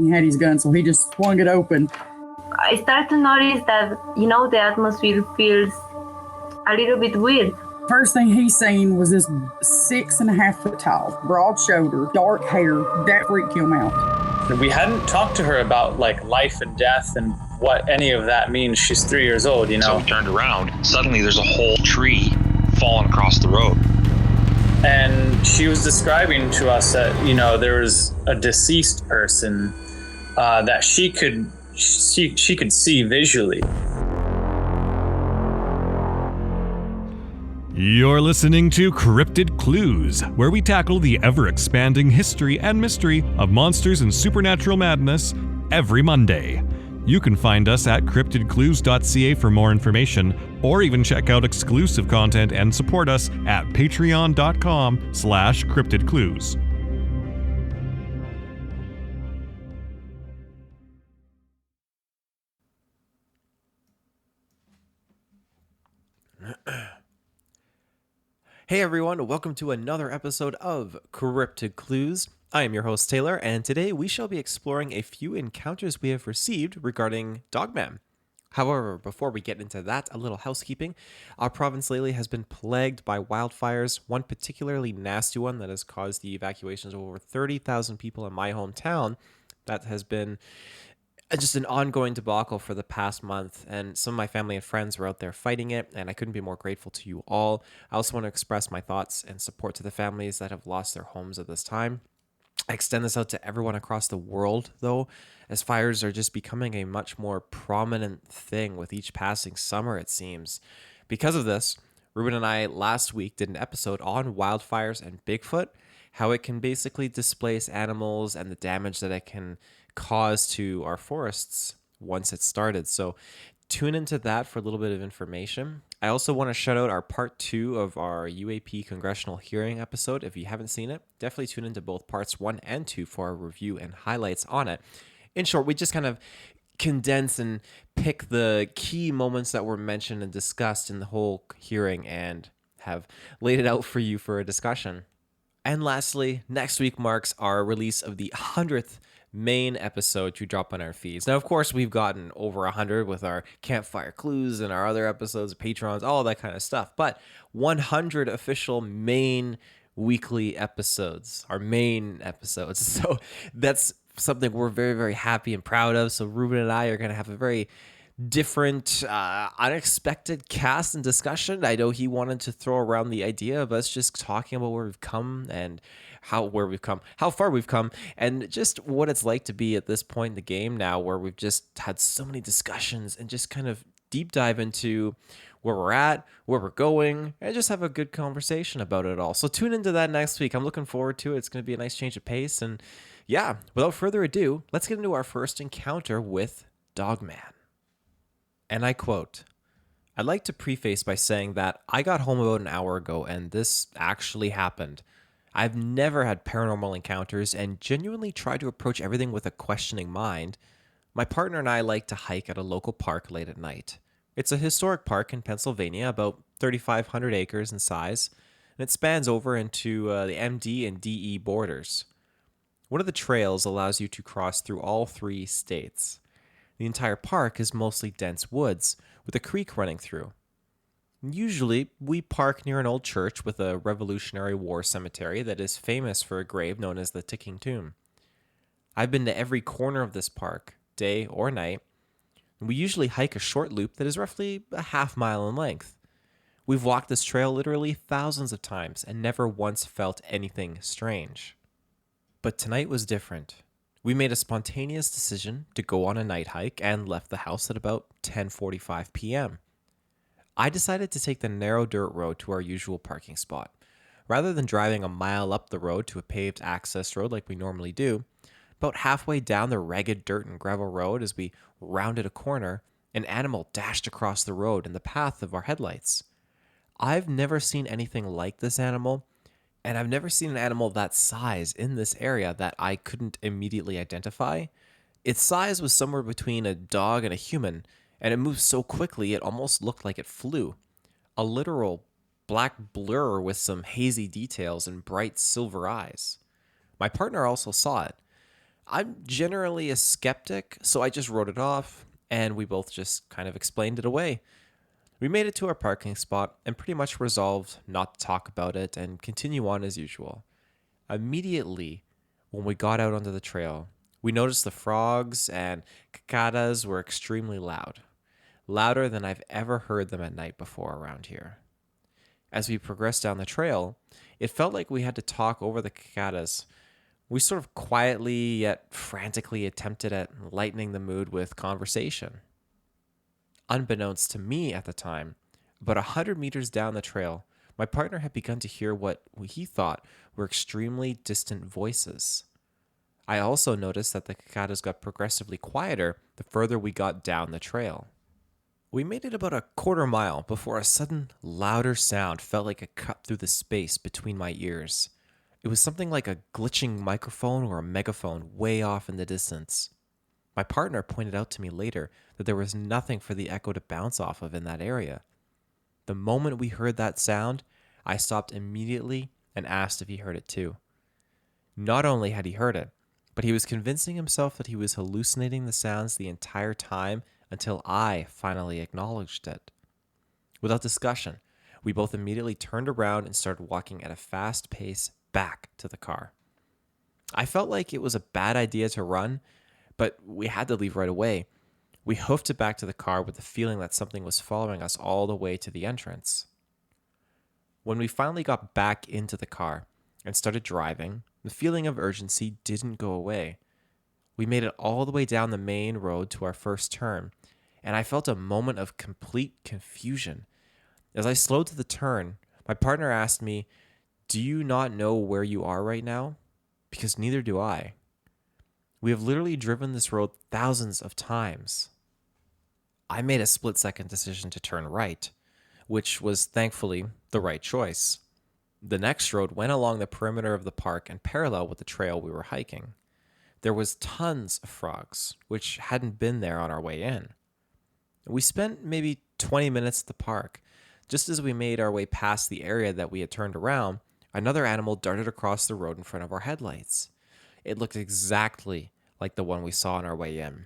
He had his gun, so he just swung it open. I start to notice that, the atmosphere feels a little bit weird. First thing he seen was this 6.5 foot tall, broad shoulder, dark hair. That freaked him out. We hadn't talked to her about like life and death and what any of that means. She's 3 years old, So we turned around. Suddenly there's a whole tree falling across the road. And she was describing to us that, there was a deceased person that she could see visually. You're listening to Cryptid Clues, where we tackle the ever-expanding history and mystery of monsters and supernatural madness every Monday. You can find us at CryptidClues.ca for more information, or even check out exclusive content and support us at patreon.com/CryptidClues. Hey everyone, welcome to another episode of Cryptid Clues. I am your host Taylor, and today we shall be exploring a few encounters we have received regarding Dogman. However, before we get into that, a little housekeeping. Our province lately has been plagued by wildfires, one particularly nasty one that has caused the evacuations of over 30,000 people in my hometown. That has been just an ongoing debacle for the past month, and some of my family and friends were out there fighting it, and I couldn't be more grateful to you all. I also want to express my thoughts and support to the families that have lost their homes at this time. I extend this out to everyone across the world, though, as fires are just becoming a much more prominent thing with each passing summer, it seems. Because of this, Reuben and I last week did an episode on wildfires and Bigfoot, how it can basically displace animals and the damage that it can cause to our forests once it started. So tune into that for a little bit of information. I also want to shout out our part 2 of our UAP congressional hearing episode. If you haven't seen it, definitely tune into both parts 1 and 2 for our review and highlights on it. In short, we just kind of condense and pick the key moments that were mentioned and discussed in the whole hearing and have laid it out for you for a discussion. And lastly, next week marks our release of the 100th main episode to drop on our feeds. Now, of course, we've gotten over 100 with our Campfire Clues and our other episodes, Patrons, all that kind of stuff. But 100 official main weekly episodes, our main episodes. So that's something we're very, very happy and proud of. So Reuben and I are going to have a very different, unexpected cast and discussion. I know he wanted to throw around the idea of us just talking about where we've come and how far we've come, and just what it's like to be at this point in the game now, where we've just had so many discussions and just kind of deep dive into where we're at, where we're going, and just have a good conversation about it all. So tune into that next week. I'm looking forward to it. It's going to be a nice change of pace. And yeah, without further ado, let's get into our first encounter with Dogman. And I quote, "I'd like to preface by saying that I got home about an hour ago and this actually happened. I've never had paranormal encounters and genuinely try to approach everything with a questioning mind. My partner and I like to hike at a local park late at night. It's a historic park in Pennsylvania, about 3,500 acres in size, and it spans over into the MD and DE borders. One of the trails allows you to cross through all 3 states. The entire park is mostly dense woods, with a creek running through. Usually, we park near an old church with a Revolutionary War cemetery that is famous for a grave known as the Ticking Tomb. I've been to every corner of this park, day or night, and we usually hike a short loop that is roughly a half mile in length. We've walked this trail literally thousands of times and never once felt anything strange. But tonight was different. We made a spontaneous decision to go on a night hike and left the house at about 10:45 p.m. I decided to take the narrow dirt road to our usual parking spot. Rather than driving a mile up the road to a paved access road like we normally do, about halfway down the ragged dirt and gravel road as we rounded a corner, an animal dashed across the road in the path of our headlights. I've never seen anything like this animal, and I've never seen an animal that size in this area that I couldn't immediately identify. Its size was somewhere between a dog and a human, and it moved so quickly it almost looked like it flew. A literal black blur with some hazy details and bright silver eyes. My partner also saw it. I'm generally a skeptic, so I just wrote it off, and we both just kind of explained it away. We made it to our parking spot and pretty much resolved not to talk about it and continue on as usual. Immediately, when we got out onto the trail, we noticed the frogs and cicadas were extremely loud, louder than I've ever heard them at night before around here. As we progressed down the trail, it felt like we had to talk over the cicadas. We sort of quietly yet frantically attempted at lightening the mood with conversation. Unbeknownst to me at the time, about 100 meters down the trail, my partner had begun to hear what he thought were extremely distant voices. I also noticed that the cicadas got progressively quieter the further we got down the trail. We made it about a quarter mile before a sudden, louder sound felt like it cut through the space between my ears. It was something like a glitching microphone or a megaphone way off in the distance. My partner pointed out to me later that there was nothing for the echo to bounce off of in that area. The moment we heard that sound, I stopped immediately and asked if he heard it too. Not only had he heard it, but he was convincing himself that he was hallucinating the sounds the entire time until I finally acknowledged it. Without discussion, we both immediately turned around and started walking at a fast pace back to the car. I felt like it was a bad idea to run, but we had to leave right away. We hoofed it back to the car with the feeling that something was following us all the way to the entrance. When we finally got back into the car and started driving, the feeling of urgency didn't go away. We made it all the way down the main road to our first turn, and I felt a moment of complete confusion. As I slowed to the turn, my partner asked me, "Do you not know where you are right now? Because neither do I. We have literally driven this road thousands of times." I made a split-second decision to turn right, which was thankfully the right choice. The next road went along the perimeter of the park and parallel with the trail we were hiking. There was tons of frogs, which hadn't been there on our way in. We spent maybe 20 minutes at the park. Just as we made our way past the area that we had turned around, another animal darted across the road in front of our headlights. It looked exactly like the one we saw on our way in,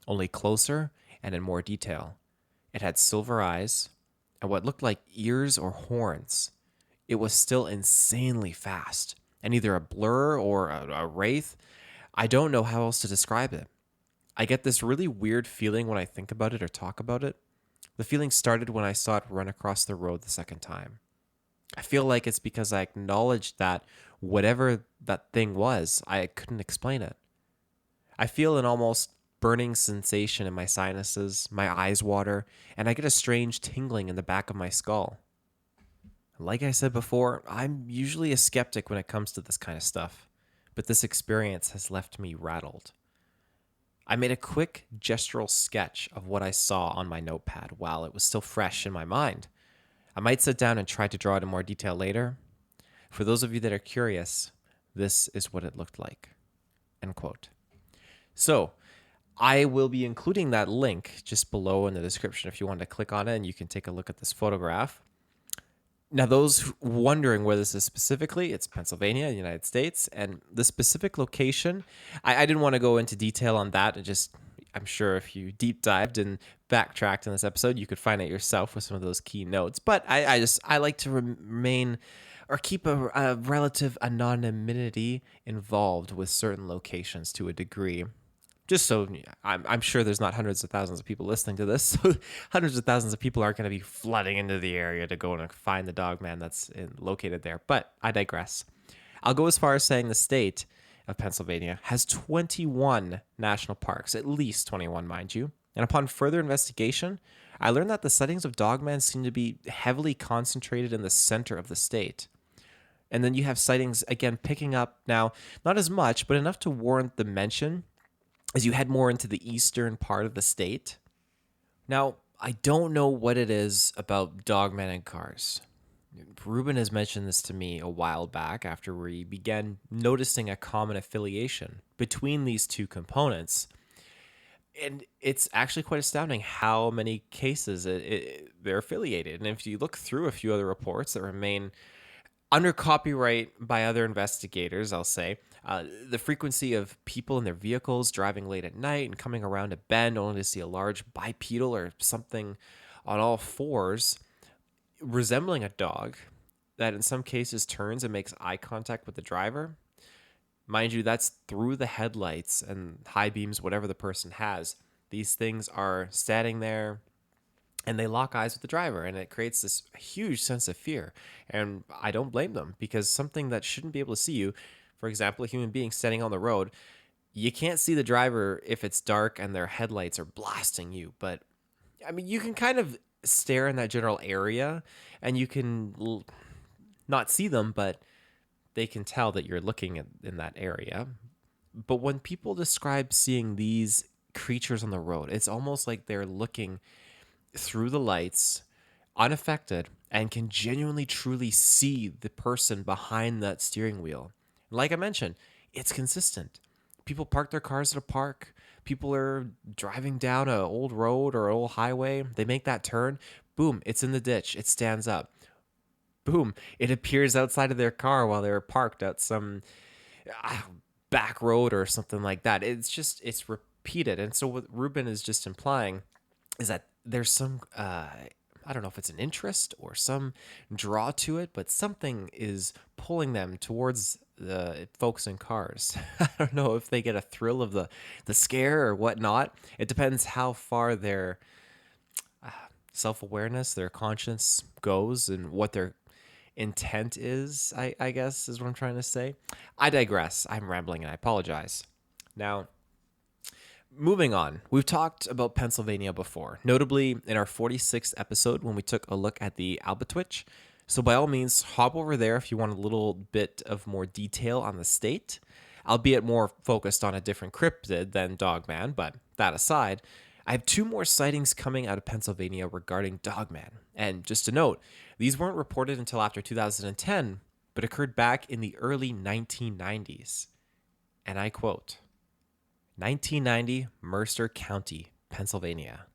only closer and in more detail. It had silver eyes and what looked like ears or horns. It was still insanely fast, and either a blur or a wraith. I don't know how else to describe it. I get this really weird feeling when I think about it or talk about it. The feeling started when I saw it run across the road the second time. I feel like it's because I acknowledged that whatever that thing was, I couldn't explain it. I feel an almost burning sensation in my sinuses, my eyes water, and I get a strange tingling in the back of my skull. Like I said before, I'm usually a skeptic when it comes to this kind of stuff, but this experience has left me rattled. I made a quick gestural sketch of what I saw on my notepad while it was still fresh in my mind. I might sit down and try to draw it in more detail later. For those of you that are curious, this is what it looked like. End quote. So, I will be including that link just below in the description if you want to click on it and you can take a look at this photograph. Now, those wondering where this is specifically, it's Pennsylvania, the United States, and the specific location, I didn't want to go into detail on that. I'm sure if you deep dived and backtracked in this episode, you could find it yourself with some of those key notes. But I like to remain or keep a relative anonymity involved with certain locations to a degree. Just so I'm sure there's not hundreds of thousands of people listening to this. So hundreds of thousands of people aren't going to be flooding into the area to go and find the Dogman that's located there. But I digress. I'll go as far as saying the state of Pennsylvania has 21 national parks, at least 21, mind you. And upon further investigation, I learned that the sightings of Dogman seem to be heavily concentrated in the center of the state. And then you have sightings, again, picking up now, not as much, but enough to warrant the mention as you head more into the eastern part of the state. Now, I don't know what it is about Dogman and cars. Reuben has mentioned this to me a while back after we began noticing a common affiliation between these two components. And it's actually quite astounding how many cases they're affiliated. And if you look through a few other reports that remain Under copyright by other investigators, I'll say, the frequency of people in their vehicles driving late at night and coming around a bend only to see a large bipedal or something on all fours resembling a dog that in some cases turns and makes eye contact with the driver. Mind you, that's through the headlights and high beams, whatever the person has. These things are standing there and they lock eyes with the driver, and it creates this huge sense of fear. And I don't blame them, because something that shouldn't be able to see you, for example, a human being standing on the road, you can't see the driver if it's dark and their headlights are blasting you. But I mean, you can kind of stare in that general area and you can not see them, but they can tell that you're looking in that area. But when people describe seeing these creatures on the road, it's almost like they're looking through the lights unaffected and can genuinely truly see the person behind that steering wheel. Like I mentioned, it's consistent. People park their cars at a park. People are driving down an old road or an old highway. They make that turn. Boom, it's in the ditch. It stands up. Boom, it appears outside of their car while they're parked at some back road or something like that. It's repeated. And so what Reuben is just implying is that there's some, I don't know if it's an interest or some draw to it, but something is pulling them towards the folks in cars. I don't know if they get a thrill of the scare or whatnot. It depends how far their self-awareness, their conscience goes and what their intent is, I guess is what I'm trying to say. I digress. I'm rambling and I apologize. Now, moving on, we've talked about Pennsylvania before, notably in our 46th episode when we took a look at the Albatwitch. So by all means, hop over there if you want a little bit of more detail on the state, albeit more focused on a different cryptid than Dogman, but that aside, I have 2 more sightings coming out of Pennsylvania regarding Dogman. And just to note, these weren't reported until after 2010, but occurred back in the early 1990s. And I quote, 1990, Mercer County, Pennsylvania.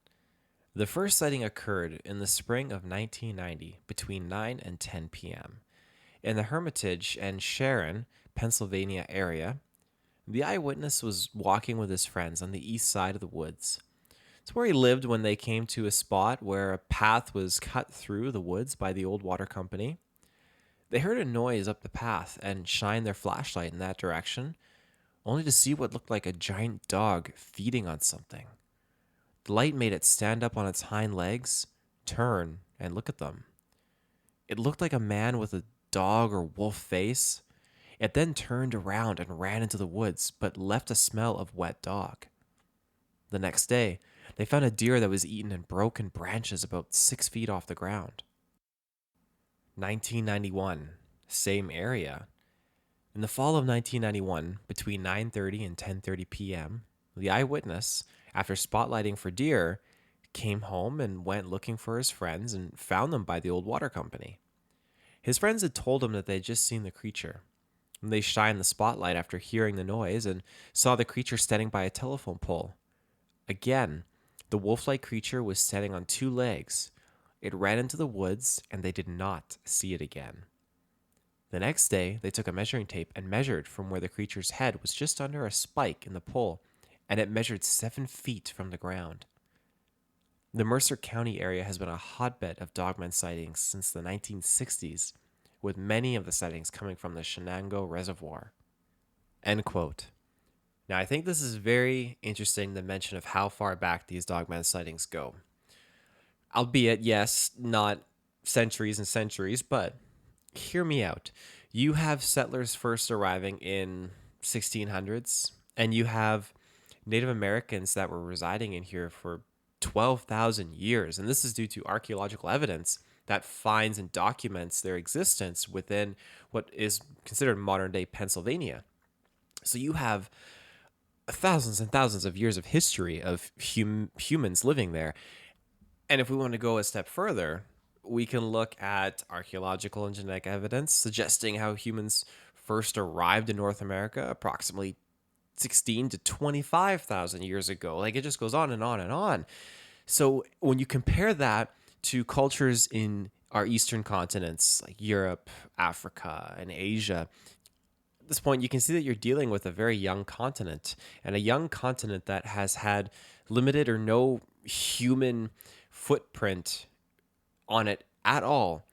The first sighting occurred in the spring of 1990 between 9 and 10 p.m. in the Hermitage and Sharon, Pennsylvania area. The eyewitness was walking with his friends on the east side of the woods. It's where he lived when they came to a spot where a path was cut through the woods by the old water company. They heard a noise up the path and shined their flashlight in that direction, only to see what looked like a giant dog feeding on something. The light made it stand up on its hind legs, turn, and look at them. It looked like a man with a dog or wolf face. It then turned around and ran into the woods, but left a smell of wet dog. The next day, they found a deer that was eaten in broken branches about 6 feet off the ground. 1991, same area. In the fall of 1991, between 9:30 and 10:30 p.m., the eyewitness, after spotlighting for deer, came home and went looking for his friends and found them by the old water company. His friends had told him that they had just seen the creature. And they shined the spotlight after hearing the noise and saw the creature standing by a telephone pole. Again, the wolf-like creature was standing on 2 legs. It ran into the woods, and they did not see it again. The next day, they took a measuring tape and measured from where the creature's head was just under a spike in the pole, and it measured 7 feet from the ground. The Mercer County area has been a hotbed of Dogman sightings since the 1960s, with many of the sightings coming from the Shenango Reservoir. End quote. Now, I think this is very interesting, the mention of how far back these Dogman sightings go. Albeit, yes, not centuries and centuries, but hear me out. You have settlers first arriving in 1600s, and you have Native Americans that were residing in here for 12,000 years. And this is due to archaeological evidence that finds and documents their existence within what is considered modern-day Pennsylvania. So you have thousands and thousands of years of history of humans living there. And if we want to go a step further, we can look at archaeological and genetic evidence suggesting how humans first arrived in North America approximately 16 to 25,000 years ago. Like, it just goes on and on and on. So when you compare that to cultures in our eastern continents like Europe, Africa, and Asia. At this point, you can see that you're dealing with a very young continent, and a young continent that has had limited or no human footprint on it at all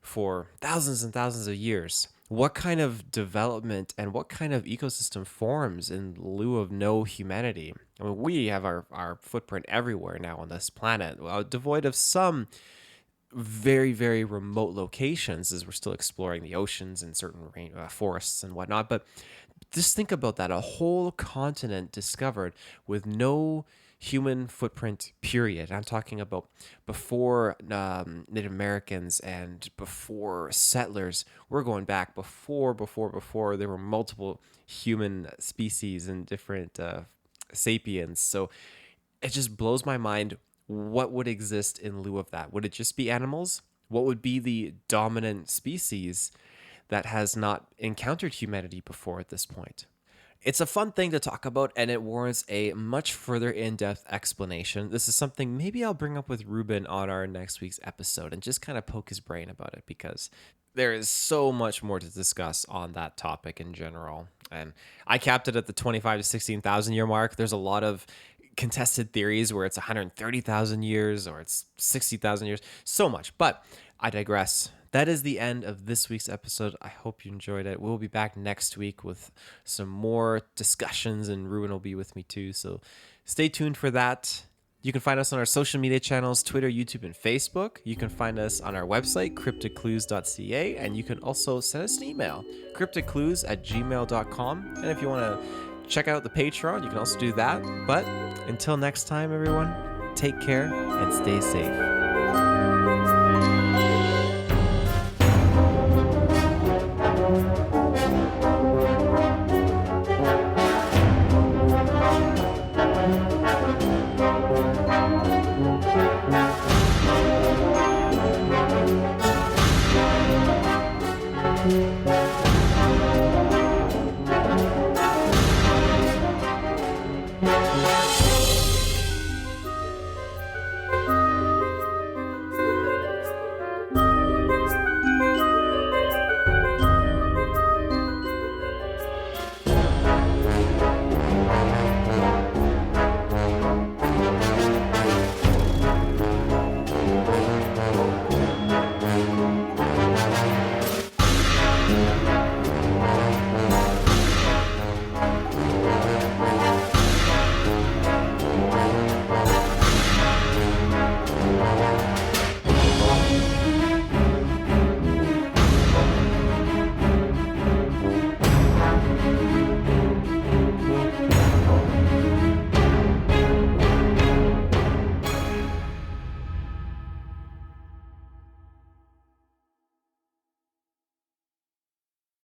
for thousands and thousands of years. What kind of development and what kind of ecosystem forms in lieu of no humanity? I mean, we have our footprint everywhere now on this planet, devoid of some very, very remote locations as we're still exploring the oceans and certain forests and whatnot. But just think about that, a whole continent discovered with no human footprint, period. I'm talking about before Native Americans and before settlers. We're going back before there were multiple human species and different sapiens. So it just blows my mind. What would exist in lieu of that? Would it just be animals? What would be the dominant species that has not encountered humanity before at this point? It's a fun thing to talk about, and it warrants a much further in-depth explanation. This is something maybe I'll bring up with Reuben on our next week's episode and just kind of poke his brain about it, because there is so much more to discuss on that topic in general. And I capped it at the 25 to 16,000 year mark. There's a lot of contested theories where it's 130,000 years or it's 60,000 years, so much. But I digress. That is the end of this week's episode. I hope you enjoyed it. We'll be back next week with some more discussions, and Reuben will be with me too. So stay tuned for that. You can find us on our social media channels, Twitter, YouTube, and Facebook. You can find us on our website, CryptidClues.ca, and you can also send us an email, CryptidClues@gmail.com. And if you want to check out the Patreon, you can also do that. But until next time, everyone, take care and stay safe.